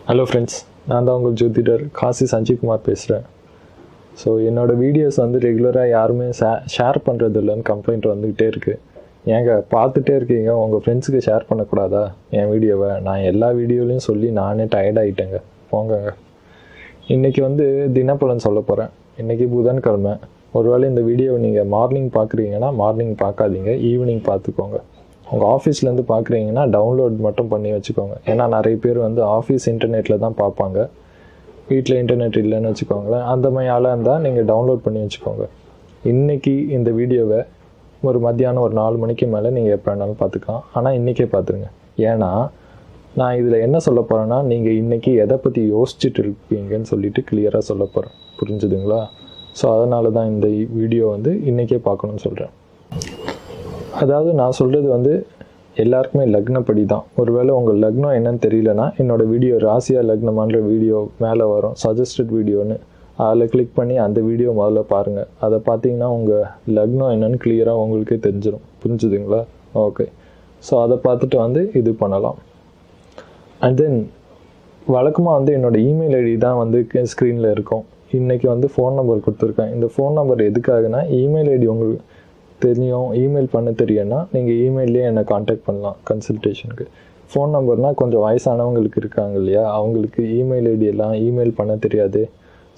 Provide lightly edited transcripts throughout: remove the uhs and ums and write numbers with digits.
Hello friends, நான் தான் உங்கள் ஜோதிடர் காசி சஞ்சய் குமார் பேசுகிறேன். ஸோ என்னோடய வீடியோஸ் வந்து ரெகுலராக யாருமே ஷேர் பண்ணுறது இல்லைன்னு கம்ப்ளைண்ட் வந்துக்கிட்டே இருக்குது. ஏங்க பார்த்துட்டே இருக்கீங்க, உங்கள் ஃப்ரெண்ட்ஸுக்கு ஷேர் பண்ணக்கூடாதா என் வீடியோவை? நான் எல்லா வீடியோலையும் சொல்லி நானே டயர்டாகிட்டேங்க, போங்கங்க. இன்றைக்கி வந்து தினப்பலன் சொல்ல போகிறேன். இன்றைக்கி புதன்கிழமை. ஒருவேளை இந்த வீடியோவை நீங்கள் மார்னிங் பார்க்குறீங்கன்னா மார்னிங் பார்க்காதீங்க, ஈவினிங் பார்த்துக்கோங்க. உங்கள் ஆஃபீஸ்லேருந்து பார்க்குறீங்கன்னா டவுன்லோட் மட்டும் பண்ணி வச்சுக்கோங்க. ஏன்னா நிறைய பேர் வந்து ஆஃபீஸ் இன்டர்நெட்டில் தான் பார்ப்பாங்க, வீட்டில் இன்டர்நெட் இல்லைன்னு வச்சுக்கோங்களேன். அந்த மாதிரி ஆளாக இருந்தால் நீங்கள் டவுன்லோட் பண்ணி வச்சுக்கோங்க. இன்றைக்கி இந்த வீடியோவை ஒரு மத்தியானம் ஒரு 4 மணிக்கு மேலே நீங்கள் எப்போ வேணாலும் பார்த்துக்கலாம். ஆனால் இன்றைக்கே பார்த்துருங்க. ஏன்னா நான் இதில் என்ன சொல்ல போகிறேன்னா, நீங்கள் இன்றைக்கி எதை பற்றி யோசிச்சுட்டு இருப்பீங்கன்னு சொல்லிட்டு கிளியராக சொல்ல போகிறேன். புரிஞ்சுதுங்களா? ஸோ அதனால தான் இந்த வீடியோ வந்து இன்றைக்கே பார்க்கணுன்னு சொல்கிறேன். அதாவது நான் சொல்கிறது வந்து எல்லாருக்குமே லக்னப்படி தான். ஒருவேளை உங்கள் லக்னம் என்னன்னு தெரியலனா என்னோடய வீடியோ ராசியா லக்னமான்ற வீடியோ மேலே வரும், சஜஸ்டட் வீடியோன்னு. அதில் கிளிக் பண்ணி அந்த வீடியோ முதல்ல பாருங்கள். அதை பார்த்தீங்கன்னா உங்கள் லக்னம் என்னன்னு கிளியராக உங்களுக்கே தெரிஞ்சிடும். புரிஞ்சுதுங்களா? ஓகே. ஸோ அதை பார்த்துட்டு வந்து இது பண்ணலாம். அண்ட் தென் வழக்கமாக வந்து என்னோடய இமெயில் ஐடி தான் வந்து ஸ்க்ரீனில் இருக்கும். இன்றைக்கி வந்து ஃபோன் நம்பர் கொடுத்துருக்கேன். இந்த ஃபோன் நம்பர் எதுக்காகனா, இமெயில் ஐடி உங்களுக்கு தெரியும், இமெயில் பண்ண தெரியும்னா நீங்கள் இமெயிலே என்னை காண்டாக்ட் பண்ணலாம் கன்சல்டேஷனுக்கு. ஃபோன் நம்பர்னால் கொஞ்சம் வயசானவங்களுக்கு இருக்காங்க இல்லையா, அவங்களுக்கு இமெயில் ஐடி எல்லாம் இமெயில் பண்ண தெரியாது.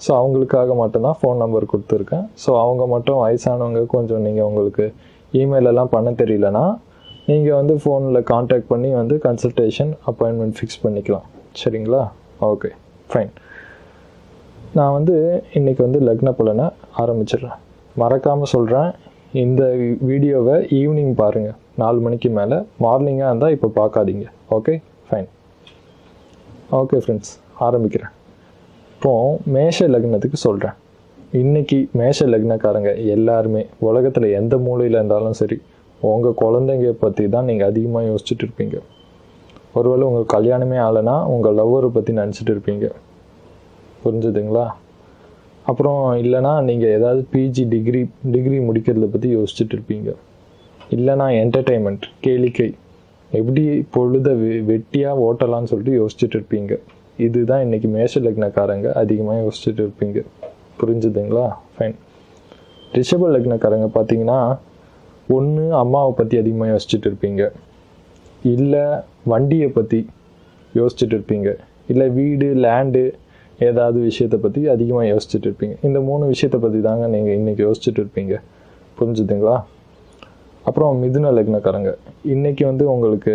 ஸோ அவங்களுக்காக மட்டும்தான் ஃபோன் நம்பர் கொடுத்துருக்கேன். ஸோ அவங்க மட்டும் வயசானவங்க கொஞ்சம் நீங்கள் உங்களுக்கு இமெயிலெல்லாம் பண்ண தெரியலனா நீங்கள் வந்து ஃபோனில் காண்டாக்ட் பண்ணி வந்து கன்சல்டேஷன் அப்பாயின்மெண்ட் ஃபிக்ஸ் பண்ணிக்கலாம். சரிங்களா? Okay, fine. நான் வந்து இன்றைக்கி வந்து லக்ன பலனை ஆரம்பிச்சிடுறேன். மறக்காமல் சொல்கிறேன், இந்த வீடியோவை ஈவினிங் பாருங்கள், 4 மணிக்கு மேலே. மார்னிங்காக இருந்தால் இப்போ பார்க்காதீங்க. Okay, fine. ஓகே ஃப்ரெண்ட்ஸ், ஆரம்பிக்கிறேன். இப்போது மேஷ லக்னத்துக்கு சொல்கிறேன். இன்றைக்கி மேஷ லக்னக்காரங்க எல்லாருமே உலகத்தில் எந்த மூலையில் இருந்தாலும் சரி, உங்கள் குழந்தைங்க பற்றி தான் நீங்கள் அதிகமாக யோசிச்சுட்டு இருப்பீங்க. ஒருவேளை உங்கள் கல்யாணமே ஆகலைன்னா உங்கள் லவ்வரை பற்றி நினச்சிட்டு இருப்பீங்க. புரிஞ்சுதுங்களா? அப்புறம் இல்லைனா நீங்கள் ஏதாவது பிஜி டிகிரி முடிக்கிறத பற்றி யோசிச்சுட்டு இருப்பீங்க. இல்லைனா என்டர்டெயின்மெண்ட், கேளிக்கை, எப்படி பொழுதை வெட்டியாக ஓட்டலான்னு சொல்லிட்டு யோசிச்சுட்டு இருப்பீங்க. இதுதான் இன்றைக்கி மேஷ லக்னக்காரங்க அதிகமாக யோசிச்சுட்டு இருப்பீங்க. புரிஞ்சுதுங்களா? ஃபைன். ரிஷப லக்னக்காரங்க பார்த்தீங்கன்னா, ஒன்று அம்மாவை பற்றி அதிகமாக யோசிச்சுட்டு இருப்பீங்க, இல்லை வண்டியை பற்றி யோசிச்சுட்டு இருப்பீங்க, இல்லை வீடு லேண்டு ஏதாவது விஷயத்தை பற்றி அதிகமாக யோசிச்சுட்டு இருப்பீங்க. இந்த 3 விஷயத்தை பற்றி தாங்க நீங்கள் இன்றைக்கி யோசிச்சுட்டு இருப்பீங்க. புரிஞ்சுதுங்களா? அப்புறம் மிதுன லக்னக்காரங்க, இன்றைக்கி வந்து உங்களுக்கு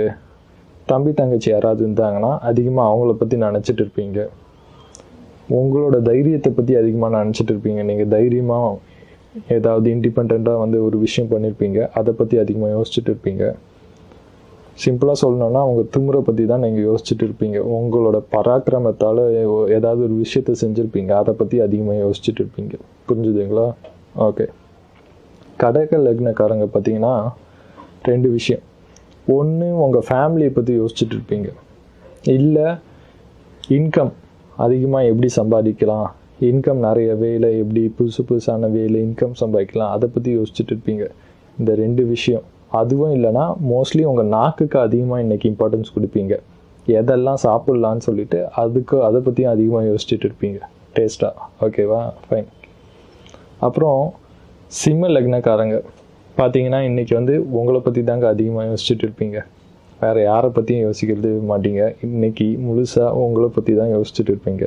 தம்பி தங்கச்சி யாராவது இருந்தாங்கன்னா அதிகமாக அவங்கள பற்றி நினச்சிட்டு இருப்பீங்க. உங்களோட தைரியத்தை பற்றி அதிகமாக நினச்சிட்டு இருப்பீங்க. நீங்கள் தைரியமாக ஏதாவது இண்டிபெண்ட்டாக வந்து ஒரு விஷயம் பண்ணியிருப்பீங்க, அதை பற்றி அதிகமாக யோசிச்சுட்டு இருப்பீங்க. சிம்பிளாக சொல்லணுன்னா உங்கள் திமிரை பற்றி தான் நீங்கள் யோசிச்சுட்டு இருப்பீங்க. உங்களோட பராக்கிரமத்தால் ஏதாவது ஒரு விஷயத்தை செஞ்சுருப்பீங்க, அதை பற்றி அதிகமாக யோசிச்சுட்டு இருப்பீங்க. புரிஞ்சுதுங்களா? ஓகே. கடக லக்னக்காரங்க பார்த்தீங்கன்னா 2 விஷயம். ஒன்று உங்கள் ஃபேமிலியை பற்றி யோசிச்சுட்டு இருப்பீங்க, இல்லை இன்கம் அதிகமாக எப்படி சம்பாதிக்கலாம், இன்கம் நிறைய வேலை, எப்படி புதுசான வேலை இன்கம் சம்பாதிக்கலாம், அதை பற்றி யோசிச்சுட்டு இருப்பீங்க. இந்த 2 விஷயம். அதுவும் இல்லைனா மோஸ்ட்லி உங்கள் நாக்குக்கு அதிகமாக இன்றைக்கி இம்பார்ட்டன்ஸ் கொடுப்பீங்க. எதெல்லாம் சாப்பிட்லான்னு சொல்லிட்டு அதை பற்றியும் அதிகமாக யோசிச்சுட்டு இருப்பீங்க, டேஸ்ட்டாக. ஓகேவா? ஃபைன். அப்புறம் சிம்ம லக்னக்காரங்க பார்த்தீங்கன்னா இன்றைக்கி வந்து உங்களை பற்றி தாங்க அதிகமாக யோசிச்சுட்டு இருப்பீங்க. வேறு யாரை பற்றியும் யோசிக்கிறது மாட்டீங்க. இன்றைக்கி முழுசாக உங்களை பற்றி தான் யோசிச்சுட்டு இருப்பீங்க.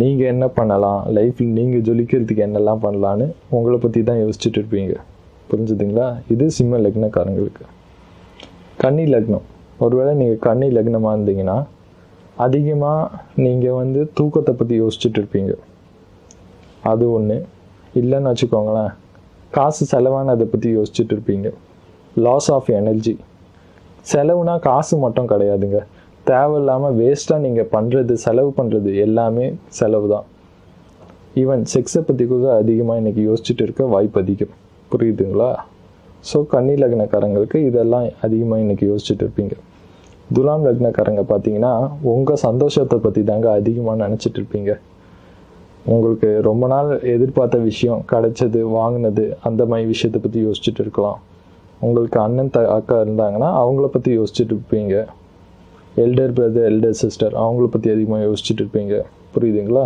நீங்கள் என்ன பண்ணலாம் லைஃப்பில், நீங்கள் ஜொலிக்கிறதுக்கு என்னெல்லாம் பண்ணலான்னு உங்களை பற்றி தான் யோசிச்சுட்டு இருப்பீங்க. புரிஞ்சுதுங்களா? இது சிம்ம லக்னக்காரங்களுக்கு. கன்னி லக்னம், ஒருவேளை நீங்கள் கன்னி லக்னமாக இருந்தீங்கன்னா அதிகமாக நீங்கள் வந்து தூக்கத்தை பற்றி யோசிச்சுட்டு இருப்பீங்க. அது ஒன்று. இல்லைன்னு வச்சுக்கோங்களேன், காசு செலவானதை பற்றி யோசிச்சுட்டு இருப்பீங்க. Loss of energy. செலவுனா காசு மட்டும் கிடையாதுங்க, தேவையில்லாமல் வேஸ்ட்டாக நீங்கள் செலவு பண்ணுறது எல்லாமே செலவு தான். ஈவன் செக்ஸை பற்றி கூட அதிகமாக இன்றைக்கி யோசிச்சுட்டு இருக்க வாய்ப்பு அதிகம். புரியுதுங்களா? ஸோ கன்னி லக்னக்காரங்களுக்கு இதெல்லாம் அதிகமாக இன்றைக்கி யோசிச்சுட்டு இருப்பீங்க. துலாம் லக்னக்காரங்க பார்த்தீங்கன்னா உங்கள் சந்தோஷத்தை பற்றி தாங்க அதிகமாக நினச்சிட்டு இருப்பீங்க. உங்களுக்கு ரொம்ப நாள் எதிர்பார்த்த விஷயம் கிடைச்சது, வாங்கினது, அந்த மாதிரி விஷயத்தை பற்றி யோசிச்சுட்டு இருக்கலாம். உங்களுக்கு அண்ணன் அக்கா இருந்தாங்கன்னா அவங்கள பற்றி யோசிச்சுட்டு இருப்பீங்க. எல்டர் பிரதர் எல்டர் சிஸ்டர் அவங்கள பற்றி அதிகமாக யோசிச்சுட்டு இருப்பீங்க. புரியுதுங்களா?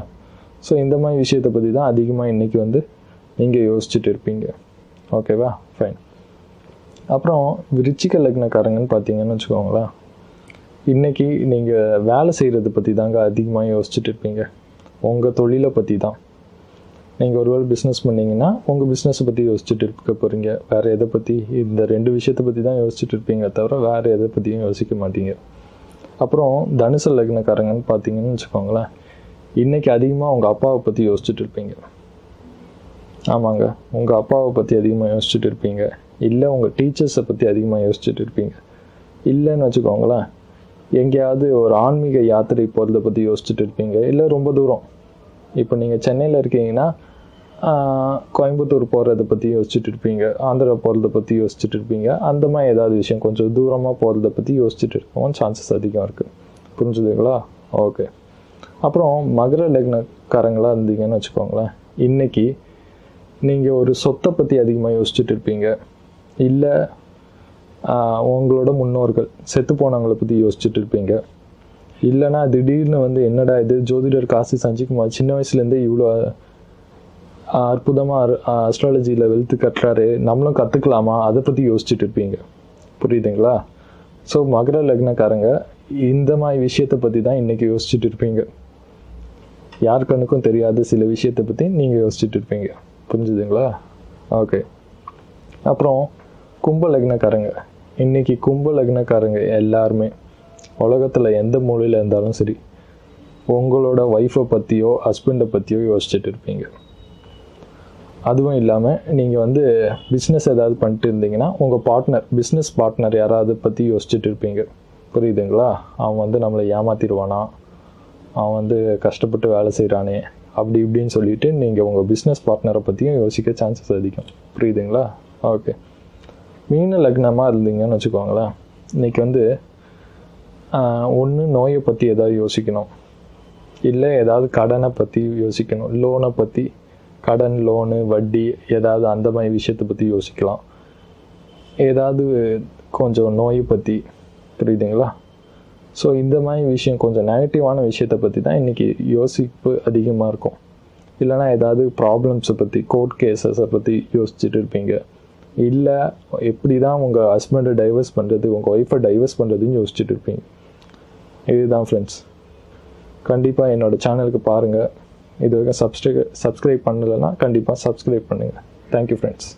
ஸோ இந்த மாதிரி விஷயத்தை பற்றி தான் அதிகமாக இன்றைக்கி வந்து நீங்கள் யோசிச்சுட்டு இருப்பீங்க. ஓகேவா? ஃபைன். அப்புறம் விருச்சிக லக்னக்காரங்கன்னு பார்த்தீங்கன்னு வச்சுக்கோங்களேன், இன்றைக்கி நீங்கள் வேலை செய்கிறத பற்றி தாங்க அதிகமாக யோசிச்சுட்டு இருப்பீங்க. உங்கள் தொழிலை பற்றி தான். நீங்கள் ஒருவேளை பிஸ்னஸ் பண்ணிங்கன்னா உங்கள் பிஸ்னஸை பற்றி யோசிச்சுட்டு இருக்க போகிறீங்க. வேறு எதை பற்றி? இந்த 2 விஷயத்தை பற்றி தான் யோசிச்சுட்டு இருப்பீங்க தவிர வேறு எதை பற்றியும் யோசிக்க மாட்டீங்க. அப்புறம் தனுசு லக்னக்காரங்கன்னு பார்த்தீங்கன்னு வச்சுக்கோங்களேன், இன்றைக்கி அதிகமாக உங்கள் அப்பாவை பற்றி யோசிச்சுட்டு இருப்பீங்க. ஆமாங்க, உங்கள் அப்பாவை பற்றி அதிகமாக யோசிச்சுட்டு இருப்பீங்க. இல்லை உங்கள் டீச்சர்ஸை பற்றி அதிகமாக யோசிச்சுட்டு இருப்பீங்க. இல்லைன்னு வச்சுக்கோங்களேன், எங்கேயாவது ஒரு ஆன்மீக யாத்திரை போகிறத பற்றி யோசிச்சுட்டு இருப்பீங்க. இல்லை ரொம்ப தூரம், இப்போ நீங்கள் சென்னையில் இருக்கீங்கன்னா கோயம்புத்தூர் போகிறத பற்றி யோசிச்சுட்டு இருப்பீங்க. ஆந்திரா போகிறத பற்றி யோசிச்சுட்டு இருப்பீங்க. அந்த மாதிரி ஏதாவது விஷயம் கொஞ்சம் தூரமாக போகிறத பற்றி யோசிச்சுட்டு இருக்கவும் சான்சஸ் அதிகம் இருக்குது. புரிஞ்சுதுங்களா? ஓகே. அப்புறம் மகர லக்னக்காரங்களாக இருந்தீங்கன்னு வச்சுக்கோங்களேன், இன்றைக்கி நீங்கள் ஒரு சொத்தை பற்றி அதிகமாக யோசிச்சுட்டு இருப்பீங்க. இல்லை உங்களோட முன்னோர்கள் செத்து போனவங்களை பற்றி யோசிச்சுட்டு இருப்பீங்க. இல்லைனா திடீர்னு வந்து என்னடா இது ஜோதிடர் காசி சஞ்சிக்குமார் சின்ன வயசுலேருந்தே இவ்வளோ அற்புதமாக அஸ்ட்ராலஜியில் வெல்த்து கட்டுறாரு, நம்மளும் கற்றுக்கலாமா, அதை பற்றி யோசிச்சுட்டு இருப்பீங்க. புரியுதுங்களா? ஸோ மகர லக்னக்காரங்க இந்த மாதிரி விஷயத்தை பற்றி தான் இன்றைக்கி யோசிச்சுட்டு இருப்பீங்க. யார் கண்ணுக்கும் தெரியாத சில விஷயத்தை பற்றி நீங்கள் யோசிச்சுட்டு இருப்பீங்க. புரிஞ்சுதுங்களா? ஓகே. அப்புறம் கும்ப லக்னக்காரங்க, இன்றைக்கி கும்ப லக்னக்காரங்க எல்லாருமே உலகத்தில் எந்த மூலையில் இருந்தாலும் சரி, உங்களோட ஒய்ஃபை பற்றியோ ஹஸ்பண்டை பற்றியோ யோசிச்சுட்டு இருப்பீங்க. அதுவும் இல்லாமல் நீங்கள் வந்து பிஸ்னஸ் ஏதாவது பண்ணிட்டு இருந்தீங்கன்னா உங்கள் பார்ட்னர், பிஸ்னஸ் பார்ட்னர் யாராவது பற்றி யோசிச்சுட்டு இருப்பீங்க. புரியுதுங்களா? அவன் வந்து நம்மளை ஏமாற்றிடுவானா, அவன் வந்து கஷ்டப்பட்டு வேலை செய்கிறானே, அப்படி இப்படின்னு சொல்லிட்டு நீங்கள் உங்கள் பிஸ்னஸ் பார்ட்னரை பற்றியும் யோசிக்க சான்சஸ் அதிகம். புரியுதுங்களா? ஓகே. மீன லக்னமாக இருந்தீங்கன்னு வச்சுக்கோங்களேன், இன்றைக்கி வந்து ஒன்று நோயை பற்றி ஏதாவது யோசிக்கணும், இல்லை ஏதாவது கடனை பற்றி யோசிக்கணும், லோனை பற்றி, கடன் லோனு வட்டி ஏதாவது அந்த மாதிரி விஷயத்தை பற்றி யோசிக்கலாம். ஏதாவது கொஞ்சம் நோயை பற்றி. புரியுதுங்களா? ஸோ இந்த மாதிரி விஷயம் கொஞ்சம் நெகட்டிவான விஷயத்தை பற்றி தான் இன்றைக்கி யோசிப்பு அதிகமாக இருக்கும். இல்லைனா ஏதாவது ப்ராப்ளம்ஸை பற்றி, கோர்ட் கேஸஸை பற்றி யோசிச்சுட்டு இருப்பீங்க. இல்லை எப்படி தான் உங்கள் ஹஸ்பண்டை டைவர்ஸ் பண்ணுறது, உங்கள் ஒய்ஃபை டைவர்ஸ் பண்ணுறதுன்னு யோசிச்சுட்டு இருப்பீங்க. இதுதான் ஃப்ரெண்ட்ஸ். கண்டிப்பாக என்னோடய சேனலுக்கு பாருங்கள். இது வரைக்கும் சப்ஸ்கிரைப் பண்ணலைன்னா கண்டிப்பாக சப்ஸ்கிரைப் பண்ணுங்கள். Thank you friends.